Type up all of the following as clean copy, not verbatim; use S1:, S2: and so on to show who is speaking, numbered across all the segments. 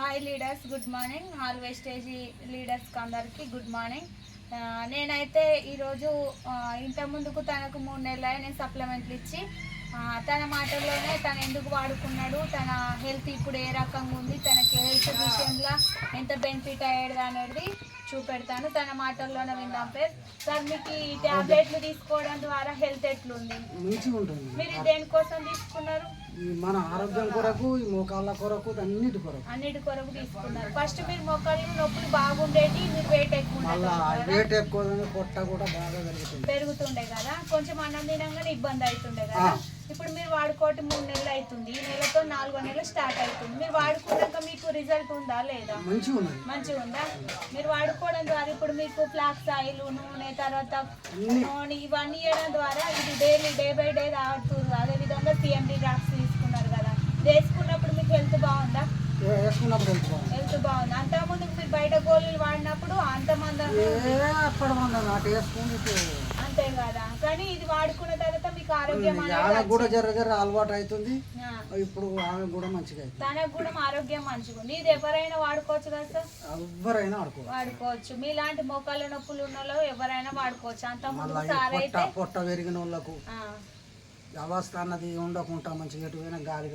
S1: Hi leaders, good morning. All Vestige లీడర్స్కి అందరికీ good morning. నేనైతే ఈరోజు ఇంతకుముందుకు తనకు 3 నెలలు నేను సప్లిమెంట్లు ఇచ్చి తన మాటల్లోనే తను ఎందుకు వాడుకున్నాడు, తన హెల్త్ ఇప్పుడు ఏ రకంగా ఉంది, తనకి హెల్త్ విషయంలో ఎంత బెనిఫిట్ అయ్యేది అనేది చూపెడతాను. తన మాటల్లోనే విందాం. పేరు సార్, మీకు ఈ ట్యాబ్లెట్లు తీసుకోవడం ద్వారా హెల్త్ ఎట్లుంది?
S2: మంచిగా ఉంటుంది.
S1: మీరు దేనికోసం తీసుకున్నారు?
S2: మన ఆరోగ్యం కొరకు, ఈ మోకాళ్ళ కొరకు, అన్నిటి కొరకు
S1: తీసుకున్నారు. ఫస్ట్ మీరు మోకాళ్ళు నొప్పులు బాగుండేటి, మీరు వెయిట్
S2: ఎక్కువ పొట్ట కూడా బాగా
S1: పెరుగుతుండే కదా, కొంచెం అన్నం తినంగానే ఇబ్బంది అవుతుండే కదా. ఇప్పుడు మీరు వాడుకోవటం 3 నెలలు అవుతుంది, ఈ నెలతో 4వ నెల స్టార్ట్ అవుతుంది. మీరు వాడుకున్నాక మీకు రిజల్ట్ ఉందా లేదా? మంచిగా ఉందా? మీరు వాడుకోవడం ద్వారా ఇప్పుడు మీకు ఫ్లాక్స్ ఆయిల్, నూనె, తర్వాత నూనె ఇవన్నీ ఇవ్వడం ద్వారా ఇది డైలీ డే బై డే తాగుతుంది. అదేవిధంగా CMD డ్రాప్స్ తీసుకున్నారు కదా, వేసుకున్నప్పుడు మీకు హెల్త్ బాగుందా? హెల్త్ బాగుంది. అంతకుముందు మీరు బయట గోళీలు వాడినప్పుడు అంతమంది అంతే కదా, కానీ ఇది వాడుకున్న తర్వాత మీకు ఆరోగ్యం
S2: అలవాటు అవుతుంది. ఇప్పుడు కూడా మంచిగా
S1: తనకు కూడా ఆరోగ్యం మంచిగా ఉంది. ఇది ఎవరైనా వాడుకోవచ్చు కదా సార్?
S2: ఎవరైనా
S1: వాడుకోవచ్చు. మీలాంటి మోకాళ్ళ నొప్పులు ఉన్న వాళ్ళు ఎవరైనా వాడుకోవచ్చు. అంతకుముందు సార్ అయితే
S2: పొట్ట పెరిగిన వాళ్ళకు అవస్థ అన్నది ఉండకుండా మంచిగా ఎటువైనా గాలి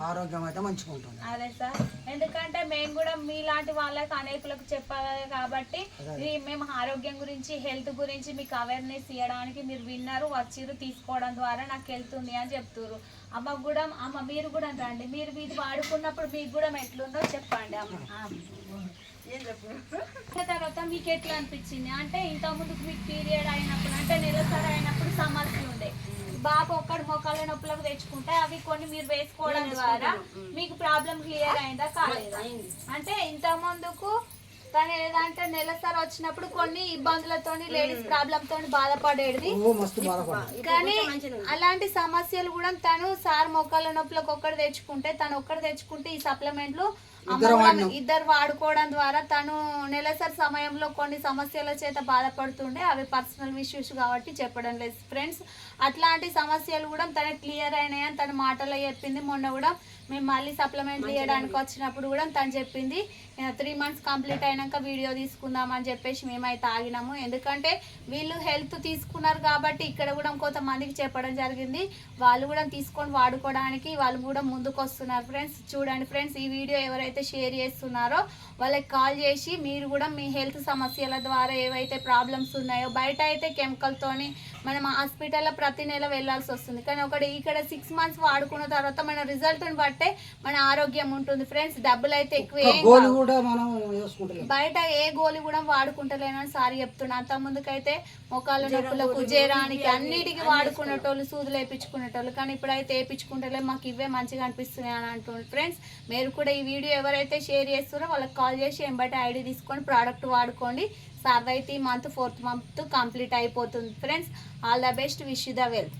S2: ఆరోగ్యం అయితే మంచిగా ఉంటుంది.
S1: అదే సార్, ఎందుకంటే మేము కూడా మీలాంటి వాళ్ళకి అనేకులకు చెప్పాలి కాబట్టి మేము ఆరోగ్యం గురించి, హెల్త్ గురించి మీకు అవేర్నెస్ ఇవ్వడానికి మీరు విన్నారు, వచ్చిర్రు, తీసుకోవడం ద్వారా నాకు హెల్త్ ఉంది అని చెప్తారు. అమ్మకు కూడా, అమ్మ మీరు కూడా రండి, మీరు ఇది వాడుకున్నప్పుడు మీకు కూడా ఎట్లుందో చెప్పండి అమ్మ. తర్వాత మీకు ఎట్లా అనిపించింది అంటే, ఇంతకుముందు మీకు పీరియడ్ అయినప్పుడు అంటే నెలసరి అయినప్పుడు సమస్యలు ఉండే, బాబు ఒక్కడు మోకాళ్ళ నొప్పులకు తెచ్చుకుంటే అవి కొన్ని మీరు వేసుకోవడం ద్వారా మీకు ప్రాబ్లం క్లియర్ అయిందా కాలేదా? అంటే ఇంత ముందుకు తను ఏదంటే నెలసరి వచ్చినప్పుడు కొన్ని ఇబ్బందులతో లేడీస్ ప్రాబ్లమ్ తోని బాధపడేది, కానీ అలాంటి సమస్యలు కూడా తను సార్ మోకాళ్ళ నొప్పులకు ఒక్కడు తెచ్చుకుంటే ఈ సప్లిమెంట్లు ఇద్దరు వాడుకోవడం ద్వారా తను నెలసరి సమయంలో కొన్ని సమస్యల చేత బాధపడుతుండే, అవి పర్సనల్ ఇష్యూస్ కాబట్టి చెప్పడం లేదు ఫ్రెండ్స్. అట్లాంటి సమస్యలు కూడా తన క్లియర్ అయినాయని తన మాటలో చెప్పింది. మొన్న కూడా మేము మళ్ళీ సప్లిమెంట్లు ఇవ్వడానికి వచ్చినప్పుడు కూడా తను చెప్పింది 3 మంత్స్ కంప్లీట్ అయినాక వీడియో తీసుకుందామని చెప్పేసి మేమైతే ఆగినాము. ఎందుకంటే వీళ్ళు హెల్త్ తీసుకున్నారు కాబట్టి ఇక్కడ కూడా కొంతమందికి చెప్పడం జరిగింది, వాళ్ళు కూడా తీసుకొని వాడుకోవడానికి వాళ్ళు కూడా ముందుకు వస్తున్నారు. ఫ్రెండ్స్ చూడండి ఫ్రెండ్స్, ఈ వీడియో ఎవరైతే షేర్ చేస్తున్నారో వాళ్ళకి కాల్ చేసి మీరు కూడా మీ హెల్త్ సమస్యల ద్వారా ఏవైతే ప్రాబ్లమ్స్ ఉన్నాయో, బయట అయితే కెమికల్తోని మనం హాస్పిటల్లో ప్రతి నెల వెళ్ళాల్సి వస్తుంది, కానీ ఇక్కడ 6 మంత్స్ వాడుకున్న తర్వాత మన రిజల్ట్ని బట్టే మన ఆరోగ్యం ఉంటుంది ఫ్రెండ్స్. డబ్బులు అయితే ఎక్కువ బయట ఏ గోళీ కూడా వాడుకుంటలేనని సార్ చెప్తున్నా. అంత ముందుకైతే మొక్కల నొప్పులకు, జ్వరానికి అన్నిటికీ వాడుకునేటోళ్ళు, సూదులు వేయించుకునేటోళ్ళు, కానీ ఇప్పుడైతే వేయించుకుంటలే, మాకు ఇవే మంచిగా అనిపిస్తున్నాయి అని అంటున్నారు ఫ్రెండ్స్. మీరు కూడా ఈ వీడియో ఎవరైతే షేర్ చేస్తున్నారో వాళ్ళకి కాల్ చేసి ఎంబటి ఐడి తీసుకొని ప్రోడక్ట్ వాడుకోండి. సార్ అయితే ఈ మంత్ 4th మంత్ కంప్లీట్ అయిపోతుంది friends. All the best, wish you the wealth.